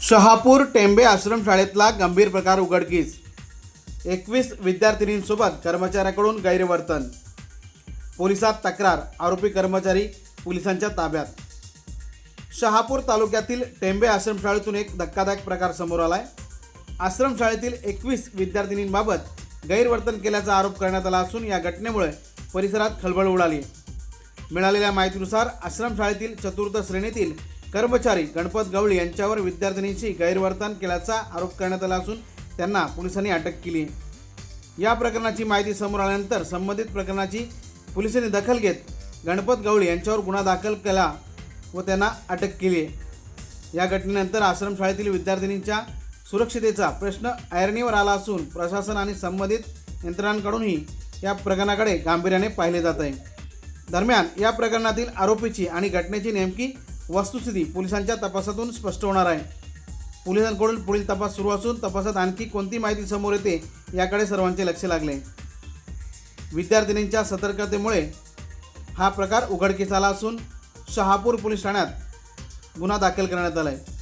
शहापूर टेंबे आश्रमशाळेतला गंभीर प्रकार उघडकीस। 21 विद्यार्थिनींसोबत कर्मचाऱ्याकडून गैरवर्तन। पोलिसात तक्रार, आरोपी कर्मचारी पोलिसांच्या ताब्यात। शहापूर तालुक्यातील टेंबे आश्रमशाळेतून एक धक्कादायक प्रकार समोर आलाय। आश्रमशाळेतील 21 विद्यार्थिनींबाबत गैरवर्तन केल्याचा आरोप करण्यात आला असून या घटनेमुळे परिसरात खळबळ उडाली। मिळालेल्या माहितीनुसार आश्रमशाळेतील चतुर्थ श्रेणीतील कर्मचारी गणपत गवळी यांच्यावर विद्यार्थिनींशी गैरवर्तन केल्याचा आरोप करण्यात आला असून त्यांना पोलिसांनी अटक केली। या प्रकरणाची माहिती समोर आल्यानंतर संबंधित प्रकरणाची पोलिसांनी दखल घेत गणपत गवळी यांच्यावर गुन्हा दाखल केला व त्यांना अटक केली। या घटनेनंतर आश्रमशाळेतील विद्यार्थिनींच्या सुरक्षिततेचा प्रश्न ऐरणीवर आला असून प्रशासन आणि संबंधित यंत्रणांकडूनही या प्रकरणाकडे गांभीर्याने पाहिले जात आहे। दरम्यान या प्रकरणातील आरोपीची आणि घटनेची नेमकी वस्तुस्थिती पोलिसांच्या तपासातून स्पष्ट होणार आहे। पोलिसांकडून पुढील तपास सुरू असून तपासात आणखी कोणती माहिती समोर येते याकडे सर्वांचे लक्ष लागले। विद्यार्थिनींच्या सतर्कतेमुळे हा प्रकार उघडकीस आला असून शहापूर पोलीस ठाण्यात गुन्हा दाखल करण्यात आला आहे।